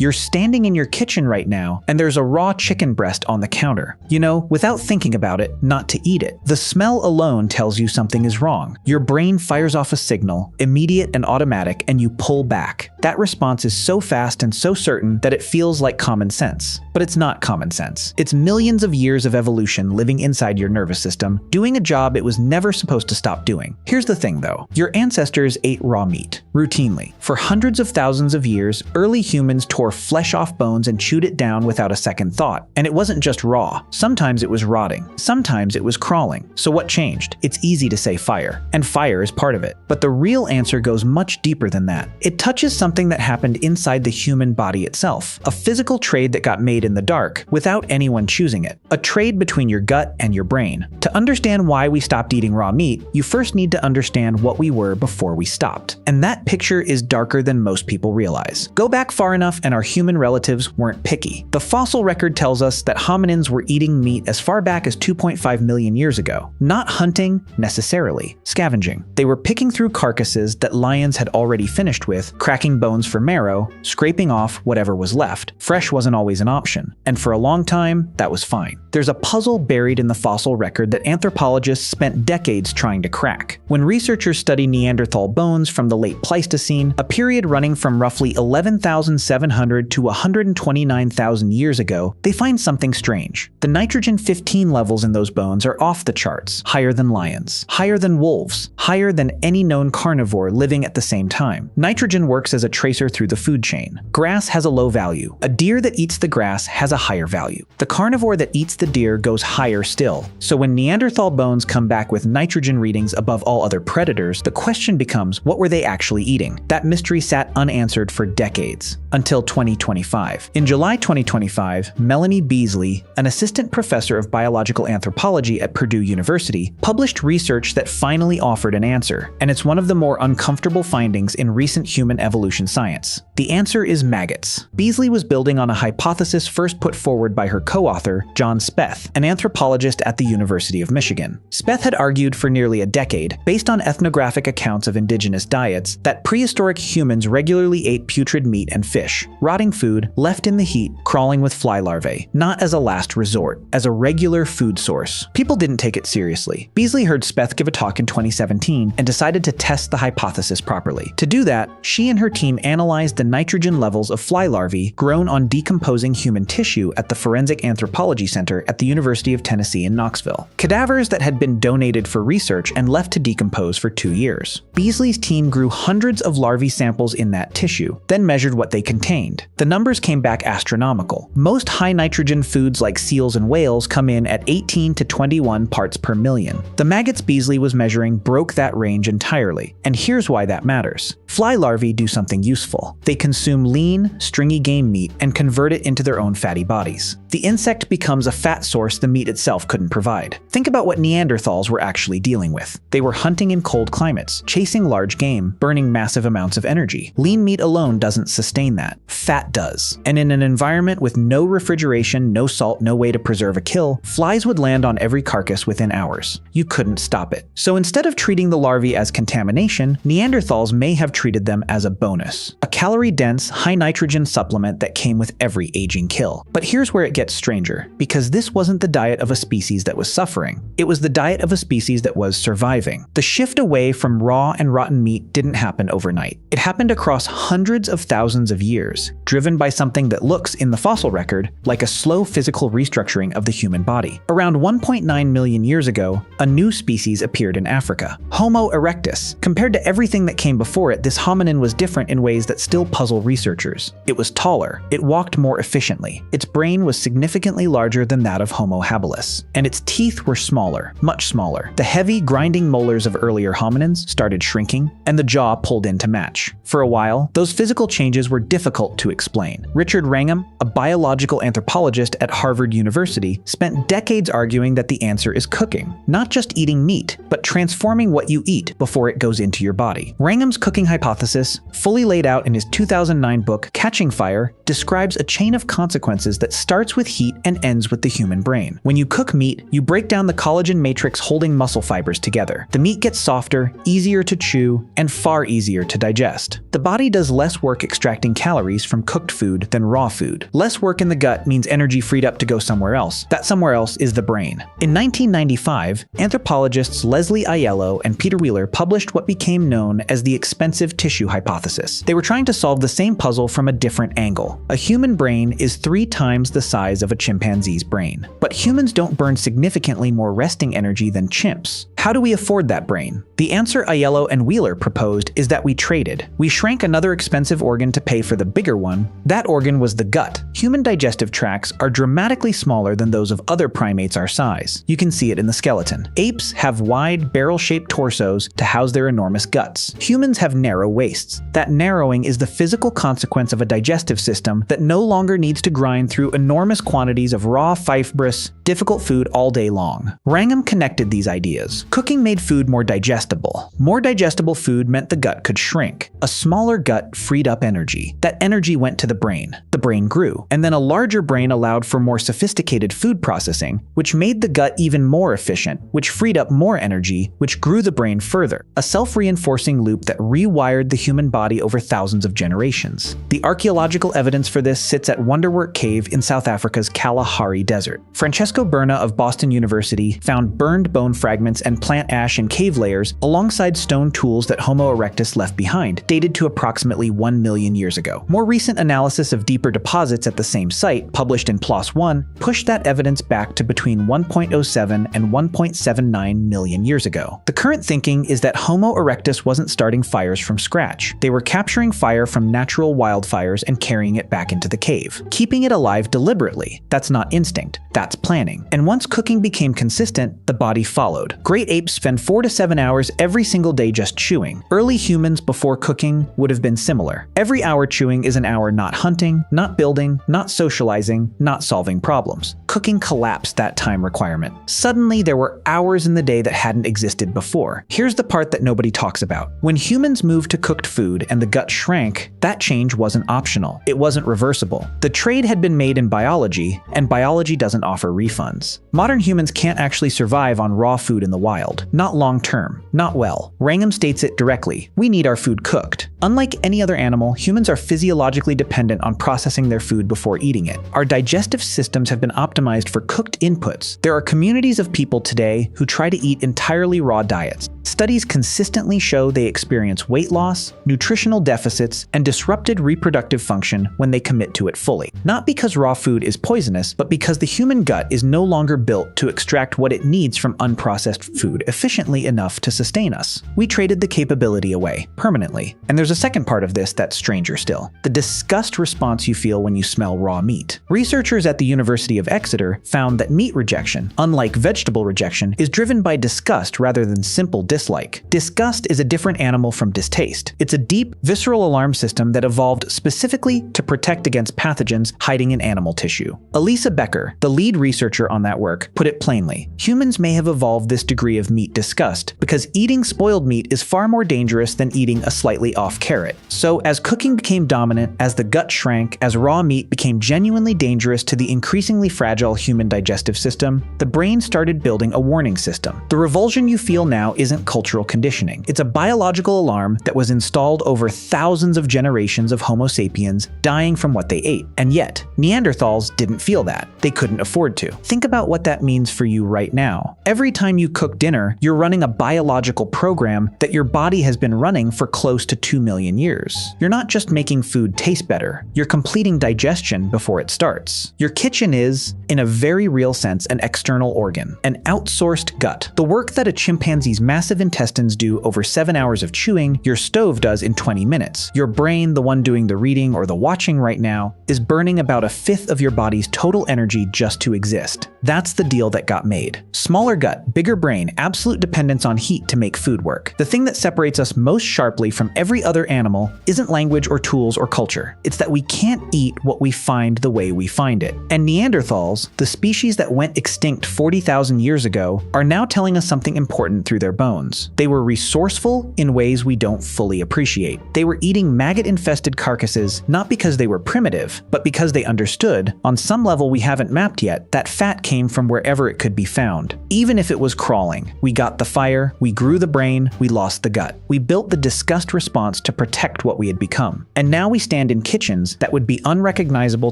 You're standing in your kitchen right now, and there's a raw chicken breast on the counter. You know, without thinking about it, not to eat it. The smell alone tells you something is wrong. Your brain fires off a signal, immediate and automatic, and you pull back. That response is so fast and so certain that it feels like common sense. But it's not common sense. It's millions of years of evolution living inside your nervous system, doing a job it was never supposed to stop doing. Here's the thing though, your ancestors ate raw meat, routinely. For hundreds of thousands of years, early humans tore flesh off bones and chewed it down without a second thought. And it wasn't just raw. Sometimes it was rotting. Sometimes it was crawling. So what changed? It's easy to say fire, and fire is part of it. But the real answer goes much deeper than that. It touches something that happened inside the human body itself, a physical trade that got made in the dark without anyone choosing it, a trade between your gut and your brain. To understand why we stopped eating raw meat, you first need to understand what we were before we stopped. And that picture is darker than most people realize. Go back far enough and our human relatives weren't picky. The fossil record tells us that hominins were eating meat as far back as 2.5 million years ago. Not hunting, necessarily. Scavenging. They were picking through carcasses that lions had already finished with, cracking bones for marrow, scraping off whatever was left. Fresh wasn't always an option. And for a long time, that was fine. There's a puzzle buried in the fossil record that anthropologists spent decades trying to crack. When researchers study Neanderthal bones from the late Pleistocene, a period running from roughly 11,700 to 129,000 years ago, they find something strange. The nitrogen-15 levels in those bones are off the charts, higher than lions, higher than wolves, higher than any known carnivore living at the same time. Nitrogen works as a tracer through the food chain. Grass has a low value. A deer that eats the grass has a higher value. The carnivore that eats the deer goes higher still. So when Neanderthal bones come back with nitrogen readings above all other predators, the question becomes, what were they actually eating? That mystery sat unanswered for decades, until 2025. In July 2025, Melanie Beasley, an assistant professor of biological anthropology at Purdue University, published research that finally offered an answer, and it's one of the more uncomfortable findings in recent human evolution science. The answer is maggots. Beasley was building on a hypothesis first put forward by her co-author, John Speth, an anthropologist at the University of Michigan. Speth had argued for nearly a decade, based on ethnographic accounts of indigenous diets, that prehistoric humans regularly ate putrid meat and fish, rotting food left in the heat, crawling with fly larvae, not as a last resort, as a regular food source. People didn't take it seriously. Beasley heard Speth give a talk in 2017 and decided to test the hypothesis properly. To do that, she and her team analyzed the nitrogen levels of fly larvae grown on decomposing human tissue at the Forensic Anthropology Center at the University of Tennessee in Knoxville. Cadavers that had been donated for research and left to decompose for 2 years. Beasley's team grew hundreds of larvae samples in that tissue, then measured what they contained. The numbers came back astronomical. Most high nitrogen foods like seals and whales come in at 18 to 21 parts per million. The maggots Beasley was measuring broke that range entirely, and here's why that matters. Fly larvae do something useful. They consume lean, stringy game meat and convert it into their own fatty bodies. The insect becomes a fat source the meat itself couldn't provide. Think about what Neanderthals were actually dealing with. They were hunting in cold climates, chasing large game, burning massive amounts of energy. Lean meat alone doesn't sustain that. Fat does. And in an environment with no refrigeration, no salt, no way to preserve a kill, flies would land on every carcass within hours. You couldn't stop it. So instead of treating the larvae as contamination, Neanderthals may have treated them as a bonus. A calorie-dense, high-nitrogen supplement that came with every aging kill. But here's where it gets stranger, because this wasn't the diet of a species that was suffering. It was the diet of a species that was surviving. The shift away from raw and rotten meat didn't happen overnight. It happened across hundreds of thousands of years, driven by something that looks, in the fossil record, like a slow physical restructuring of the human body. Around 1.9 million years ago, a new species appeared in Africa, Homo erectus. Compared to everything that came before it, this hominin was different in ways that still puzzle researchers. It was taller, it walked more efficiently, its brain was significantly larger than that of Homo habilis, and its teeth were smaller, much smaller. The heavy, grinding molars of earlier hominins started shrinking, and the jaw pulled in to match. For a while, those physical changes were difficult to explain. Richard Wrangham, a biological anthropologist at Harvard University, spent decades arguing that the answer is cooking. Not just eating meat, but transforming what you eat before it goes into your body. Wrangham's cooking hypothesis, fully laid out in his 2009 book Catching Fire, describes a chain of consequences that starts with heat and ends with the human brain. When you cook meat, you break down the collagen matrix holding muscle fibers together. The meat gets softer, easier to chew, and far easier to digest. The body does less work extracting calories from cooked food than raw food. Less work in the gut means energy freed up to go somewhere else. That somewhere else is the brain. In 1995, anthropologists Leslie Aiello and Peter Wheeler published what became known as the expensive tissue hypothesis. They were trying to solve the same puzzle from a different angle. A human brain is 3 times the size of a chimpanzee's brain. But humans don't burn significantly more resting energy than chimps. How do we afford that brain? The answer Aiello and Wheeler proposed is that we traded. We shrank another expensive organ to pay for the bigger one. That organ was the gut. Human digestive tracts are dramatically smaller than those of other primates our size. You can see it in the skeleton. Apes have wide, barrel-shaped torsos to house their enormous guts. Humans have narrow waists. That narrowing is the physical consequence of a digestive system that no longer needs to grind through enormous quantities of raw, fibrous, difficult food all day long. Wrangham connected these ideas. Cooking made food more digestible. More digestible food meant the gut could shrink. A smaller gut freed up energy. That energy went to the brain. The brain grew. And then a larger brain allowed for more sophisticated food processing, which made the gut even more efficient, which freed up more energy, which grew the brain further. A self-reinforcing loop that rewired the human body over thousands of generations. The archaeological evidence for this sits at Wonderwork Cave in South Africa's Kalahari Desert. Francesco Berna of Boston University found burned bone fragments and plant ash in cave layers alongside stone tools that Homo erectus left behind, dated to approximately 1 million years ago. More recent analysis of deeper deposits at the same site, published in PLOS One, pushed that evidence back to between 1.07 and 1.79 million years ago. The current thinking is that Homo erectus wasn't starting fires from scratch. They were capturing fire from natural wildfires and carrying it back into the cave, keeping it alive deliberately. That's not instinct, that's planning. And once cooking became consistent, the body followed. Great apes spend 4 to 7 hours every single day just chewing. Early humans before cooking would have been similar. Every hour chewing is an hour not hunting, not building, not socializing, not solving problems. Cooking collapsed that time requirement. Suddenly, there were hours in the day that hadn't existed before. Here's the part that nobody talks about. When humans moved to cooked food and the gut shrank, that change wasn't optional. It wasn't reversible. The trade had been made in biology, and biology doesn't offer refunds. Modern humans can't actually survive on raw food in the wild. Not long term. Not well. Wrangham states it directly. We need our food cooked. Unlike any other animal, humans are physiologically dependent on processing their food before eating it. Our digestive systems have been optimized for cooked inputs. There are communities of people today who try to eat entirely raw diets. Studies consistently show they experience weight loss, nutritional deficits, and disrupted reproductive function when they commit to it fully. Not because raw food is poisonous, but because the human gut is no longer built to extract what it needs from unprocessed food efficiently enough to sustain us. We traded the capability away, permanently. And there's a second part of this that's stranger still. The disgust response you feel when you smell raw meat. Researchers at the University of Exeter found that meat rejection, unlike vegetable rejection, is driven by disgust rather than simple dislike. Disgust is a different animal from distaste. It's a deep, visceral alarm system that evolved specifically to protect against pathogens hiding in animal tissue. Elisa Becker, the lead researcher on that work, put it plainly. Humans may have evolved this degree of meat disgust because eating spoiled meat is far more dangerous than eating a slightly off carrot. So as cooking became dominant, as the gut shrank, as raw meat became genuinely dangerous to the increasingly fragile human digestive system, the brain started building a warning system. The revulsion you feel now isn't cultural conditioning. It's a biological alarm that was installed over thousands of generations of Homo sapiens dying from what they ate. And yet, Neanderthals didn't feel that. They couldn't afford to. Think about what that means for you right now. Every time you cook dinner, you're running a biological program that your body has been running for close to 2 million years. You're not just making food taste better, you're completing digestion before it starts. Your kitchen is, in a very real sense, an external organ, an outsourced gut. The work that a chimpanzee's massive intestines do over 7 hours of chewing, your stove does in 20 minutes. Your brain, the one doing the reading or the watching right now, is burning about 1/5 of your body's total energy just to exist. That's the deal that got made. Smaller gut, bigger brain, absolute dependence on heat to make food work. The thing that separates us most sharply from every other animal isn't language or tools or culture. It's that we can't eat what we find the way we find it. And Neanderthals, the species that went extinct 40,000 years ago, are now telling us something important through their bones. They were resourceful in ways we don't fully appreciate. They were eating maggot-infested carcasses not because they were primitive, but because they understood, on some level we haven't mapped yet, that fat came from wherever it could be found. Even if it was crawling, we got the fire, we grew the brain, we lost the gut. We built the disgust response to protect what we had become. And now we stand in kitchens that would be unrecognizable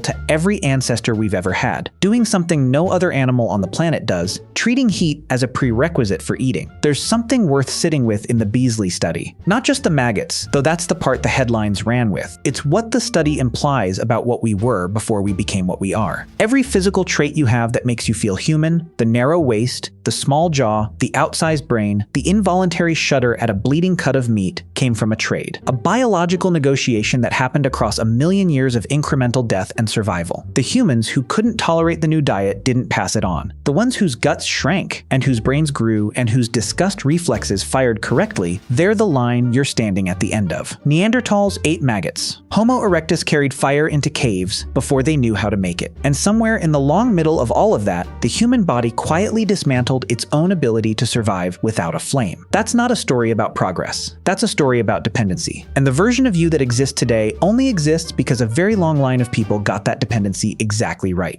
to every ancestor we've ever had, doing something no other animal on the planet does, treating heat as a prerequisite for eating. There's something worth sitting with in the Beasley study. Not just the maggots, though that's the part the headlines ran with. It's what the study implies about what we were before we became what we are. Every physical trait you have that makes you feel human, the narrow waist, the small jaw, the outsized brain, the involuntary shudder at a bleeding cut of meat, came from a trade. A biological negotiation that happened across a million years of incremental death and survival. The humans who couldn't tolerate the new diet didn't pass it on. The ones whose guts shrank, and whose brains grew, and whose disgust reflexes fired correctly, they're the line you're standing at the end of. Neanderthals ate maggots. Homo erectus carried fire into caves before they knew how to make it. And somewhere in the long middle of all of that, the human body quietly dismantled its own ability to survive without a flame. That's not a story about progress. That's a story about dependency. And the version of you that exists today only exists because a very long line of people got that dependency exactly right.